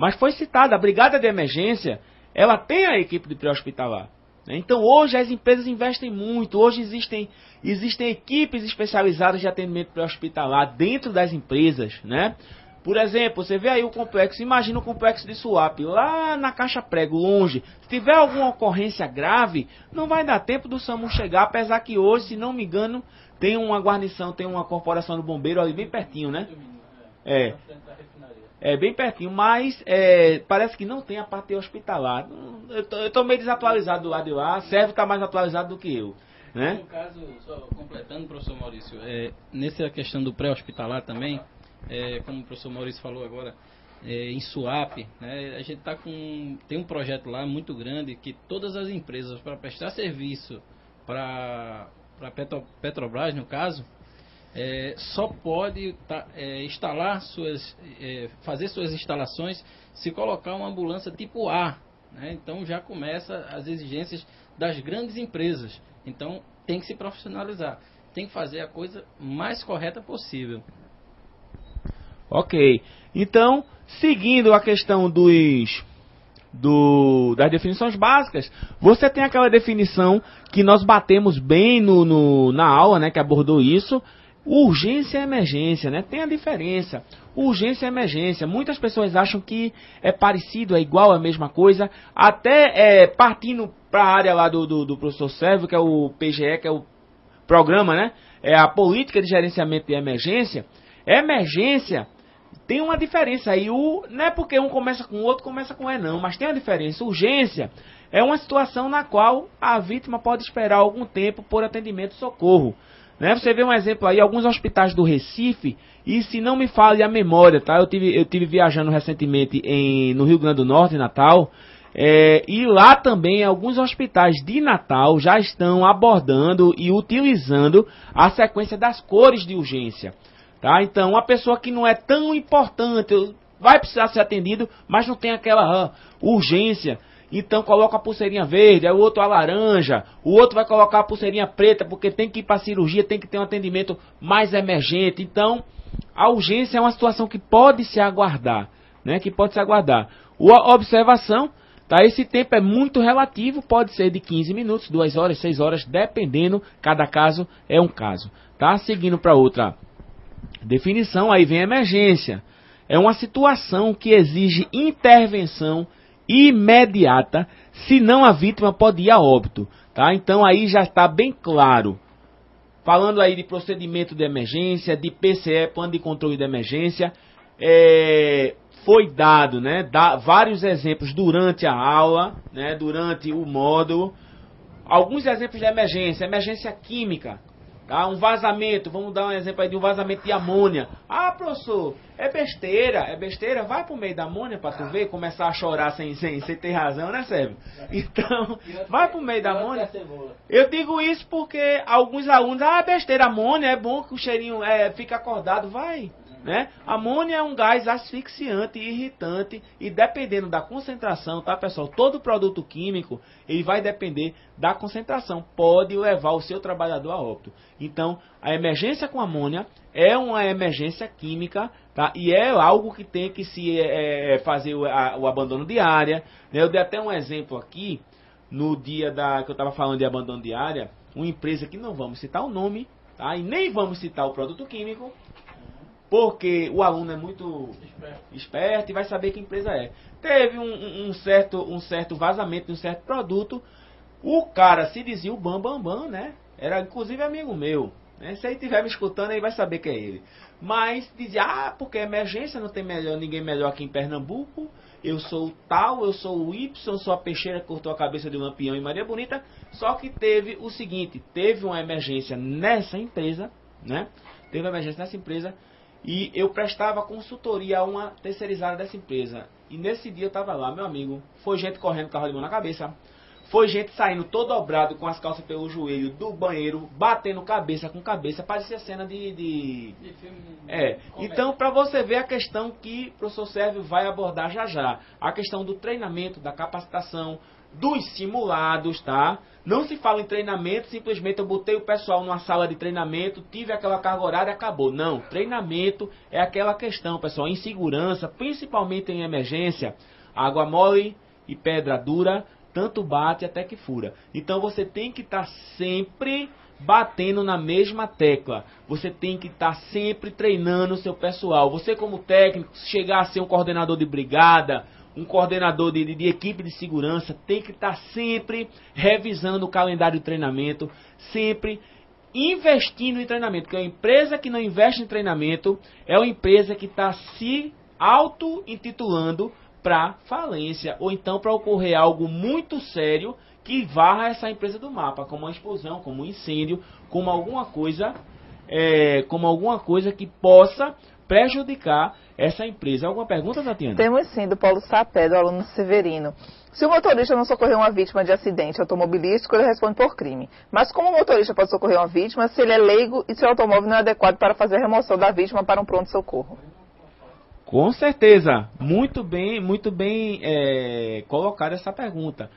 Mas foi citada, a brigada de emergência, ela tem a equipe de pré-hospitalar. Então hoje as empresas investem muito, hoje existem equipes especializadas de atendimento pré-hospitalar dentro das empresas, né? Por exemplo, você vê aí o complexo, imagina o complexo de Suape, lá na Caixa Prego, longe. Se tiver alguma ocorrência grave, não vai dar tempo do SAMU chegar, apesar que hoje, se não me engano, tem uma guarnição, tem uma corporação do bombeiro ali bem pertinho, né? É bem pertinho, mas parece que não tem a parte hospitalar. Eu estou meio desatualizado do lado de lá, Sérgio está mais atualizado do que eu, né? No caso, só completando, professor Maurício, nessa questão do pré-hospitalar também, como o professor Maurício falou agora, em Suape, né, a gente tem um projeto lá muito grande que todas as empresas, para prestar serviço para Petrobras, no caso, só pode instalar fazer suas instalações se colocar uma ambulância tipo A, né? Então já começa as exigências das grandes empresas. Então tem que se profissionalizar, tem que fazer a coisa mais correta possível. Ok, então seguindo a questão das definições básicas, você tem aquela definição que nós batemos bem na aula, né, que abordou isso. Urgência e emergência, né? Tem a diferença. Urgência e emergência. Muitas pessoas acham que é parecido, é igual, é a mesma coisa. Até partindo para a área lá do professor Sérgio, que é o PGE, que é o programa, né? É a política de gerenciamento de emergência. Emergência tem uma diferença aí. Não é porque um começa com o outro, começa com não, mas tem uma diferença. Urgência é uma situação na qual a vítima pode esperar algum tempo por atendimento e socorro. Né? Você vê um exemplo aí, alguns hospitais do Recife, e se não me falha a memória, tá? Eu tive viajando recentemente no Rio Grande do Norte, em Natal, e lá também alguns hospitais de Natal já estão abordando e utilizando a sequência das cores de urgência. Tá? Então, uma pessoa que não é tão importante, vai precisar ser atendido, mas não tem aquela urgência. Então coloca a pulseirinha verde, aí o outro a laranja, o outro vai colocar a pulseirinha preta, porque tem que ir para a cirurgia, tem que ter um atendimento mais emergente. Então, a urgência é uma situação que pode se aguardar, né? Que pode se aguardar. A observação, tá? Esse tempo é muito relativo, pode ser de 15 minutos, 2 horas, 6 horas, dependendo, cada caso é um caso. Tá? Seguindo para outra definição, aí vem a emergência. É uma situação que exige intervenção imediata, senão a vítima pode ir a óbito, tá? Então aí já está bem claro. Falando aí de procedimento de emergência, de PCE, plano de controle de emergência, foi dado, né, vários exemplos durante a aula, né, durante o módulo. Alguns exemplos de emergência, emergência química. Tá? Um vazamento, vamos dar um exemplo aí de um vazamento de amônia. Ah, professor, é besteira, vai pro meio da amônia pra tu ver, começar a chorar sem ter razão, né, Sérgio? Então, vai pro meio da amônia. Eu digo isso porque alguns alunos, besteira, amônia, é bom que o cheirinho fica acordado, vai. Né? Amônia é um gás asfixiante e irritante e dependendo da concentração, tá, pessoal? Todo produto químico, ele vai depender da concentração, pode levar o seu trabalhador a óbito. Então, a emergência com amônia é uma emergência química, tá? E é algo que tem que se fazer o abandono de área, né? Eu dei até um exemplo aqui, no dia que eu estava falando de abandono de área, uma empresa que não vamos citar o nome, tá? E nem vamos citar o produto químico, porque o aluno é muito esperto e vai saber que empresa é. Teve um certo vazamento de um certo produto. O cara se dizia o Bam, né? Era inclusive amigo meu. Né? Se ele estiver me escutando, aí vai saber que é ele. Mas dizia, porque é emergência, não tem ninguém melhor aqui em Pernambuco. Eu sou o tal, eu sou o Y, sou a peixeira que cortou a cabeça de Lampião em Maria Bonita. Só que teve o seguinte, teve uma emergência nessa empresa, né? Teve uma emergência nessa empresa. E eu prestava consultoria a uma terceirizada dessa empresa. E nesse dia eu estava lá, meu amigo. Foi gente correndo, carro de mão na cabeça. foi gente saindo todo dobrado com as calças pelo joelho do banheiro, batendo cabeça com cabeça, parecia cena de filme. Então, para você ver a questão que o professor Sérvio vai abordar já já, a questão do treinamento, da capacitação, dos simulados, tá? Não se fala em treinamento, simplesmente eu botei o pessoal numa sala de treinamento, tive aquela carga horária e acabou. Não, treinamento é aquela questão, pessoal, em segurança, principalmente em emergência, água mole e pedra dura, tanto bate até que fura. Então você tem que estar sempre batendo na mesma tecla. Você tem que estar sempre treinando o seu pessoal. Você como técnico, se chegar a ser um coordenador de brigada, um coordenador de equipe de segurança, tem que estar sempre revisando o calendário de treinamento, sempre investindo em treinamento. Porque a empresa que não investe em treinamento é uma empresa que está se auto-intitulando para falência, ou então para ocorrer algo muito sério que varra essa empresa do mapa, como uma explosão, como um incêndio, como alguma coisa que possa prejudicar essa empresa. Alguma pergunta, Tatiana? Temos sim, do Paulo Sapé, do aluno Severino. Se o motorista não socorrer uma vítima de acidente automobilístico, ele responde por crime. Mas como o motorista pode socorrer uma vítima se ele é leigo e seu automóvel não é adequado para fazer a remoção da vítima para um pronto-socorro? Com certeza, muito bem colocada essa pergunta.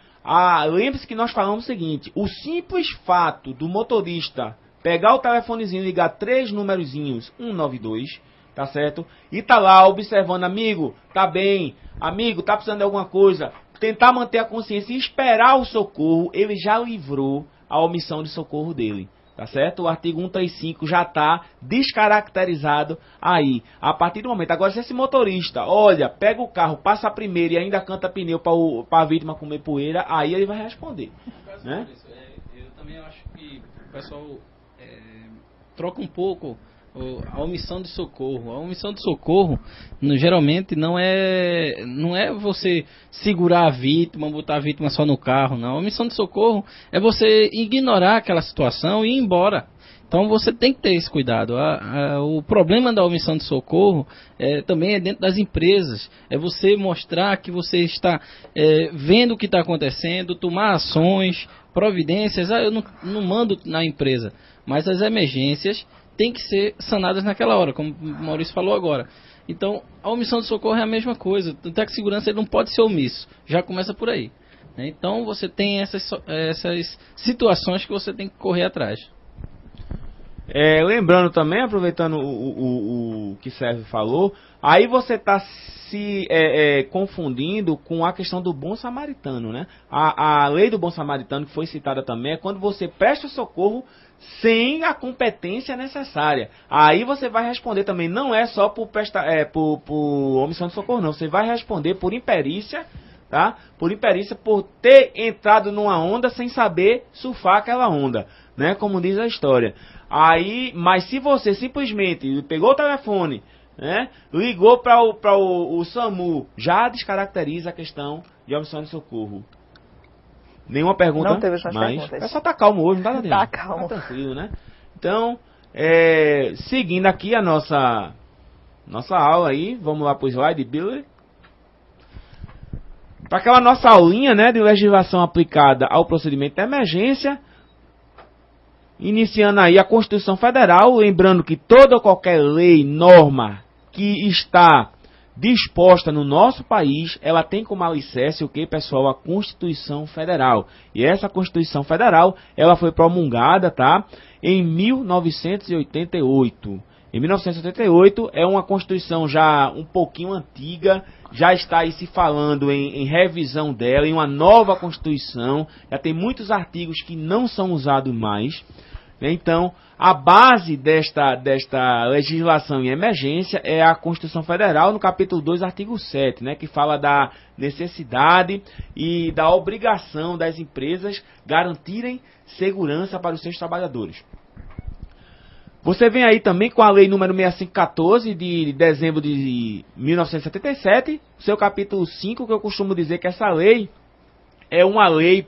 Lembre-se que nós falamos o seguinte: o simples fato do motorista pegar o telefonezinho e ligar 3 numerozinhos, 192, tá certo? E tá lá observando, amigo, tá bem, amigo, tá precisando de alguma coisa, tentar manter a consciência e esperar o socorro, ele já livrou a omissão de socorro dele. Tá certo? O artigo 135 já está descaracterizado aí, a partir do momento. Agora, se esse motorista, olha, pega o carro, passa primeiro e ainda canta pneu para a vítima comer poeira, aí ele vai responder. Né? Eu também acho que o pessoal troca um pouco a omissão de socorro. A omissão de socorro, geralmente, não é você segurar a vítima, botar a vítima só no carro, não. A omissão de socorro é você ignorar aquela situação e ir embora. Então você tem que ter esse cuidado. O problema da omissão de socorro também é dentro das empresas. É você mostrar que você está vendo o que está acontecendo, tomar ações, providências. Eu não mando na empresa, mas as emergências tem que ser sanadas naquela hora, como o Maurício falou agora. Então, a omissão de socorro é a mesma coisa. O técnico de segurança ele não pode ser omisso. Já começa por aí. Né? Então, você tem essas situações que você tem que correr atrás. Lembrando também, aproveitando o que Sérgio falou, aí você está se confundindo com a questão do bom samaritano, né? A lei do bom samaritano, que foi citada também, é quando você presta socorro sem a competência necessária. Aí você vai responder também, não é só por omissão de socorro, não. Você vai responder por imperícia, tá? Por imperícia, por ter entrado numa onda sem saber surfar aquela onda, né? Como diz a história. Aí, mas se você simplesmente pegou o telefone, né? Ligou para o SAMU, já descaracteriza a questão de omissão de socorro. Nenhuma pergunta? Não teve mais perguntas. É só tá calmo hoje, não tá, Daniel? Tá calmo. Tá tranquilo, né? Então, seguindo aqui a nossa aula aí, vamos lá pro slide, Billy. Para aquela nossa aulinha, né, de legislação aplicada ao procedimento de emergência, iniciando aí a Constituição Federal, lembrando que toda ou qualquer lei, norma que está disposta no nosso país, ela tem como alicerce o que, pessoal? A Constituição Federal. E essa Constituição Federal, ela foi promulgada, tá? Em 1988. Em 1988 é uma Constituição já um pouquinho antiga, já está aí se falando em revisão dela, em uma nova Constituição, já tem muitos artigos que não são usados mais. Então, a base desta legislação em emergência é a Constituição Federal, no capítulo 2, artigo 7, né, que fala da necessidade e da obrigação das empresas garantirem segurança para os seus trabalhadores. Você vem aí também com a lei número 6514 de dezembro de 1977, seu capítulo 5, que eu costumo dizer que essa lei é uma lei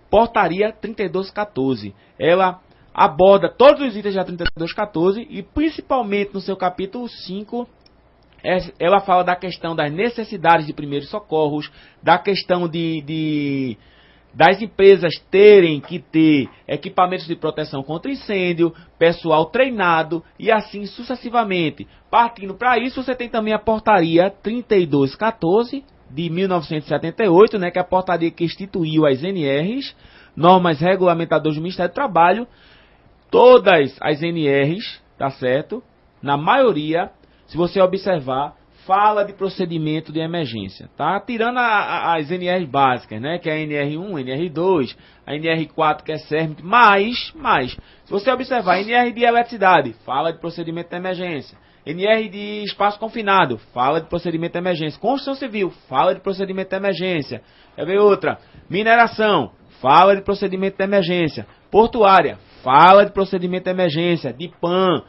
Portaria 3214. Ela aborda todos os itens da 3214 e principalmente no seu capítulo 5, Ela fala da questão das necessidades de primeiros socorros, da questão das empresas terem que ter equipamentos de proteção contra incêndio, pessoal treinado e assim sucessivamente. Partindo para isso, você tem também a portaria 3214 de 1978, né, que é a portaria que instituiu as NRs, normas regulamentadoras do Ministério do Trabalho. Todas as NRs, tá certo? Na maioria, se você observar, fala de procedimento de emergência, tá? Tirando as NRs básicas, né? Que é a NR1, NR2, a NR4, que é CERMIT, mas, se você observar, a NR de eletricidade, fala de procedimento de emergência. NR de espaço confinado, fala de procedimento de emergência. Construção civil, fala de procedimento de emergência. Quer ver outra? Mineração, fala de procedimento de emergência. Portuária, fala de procedimento de emergência. DIPAM,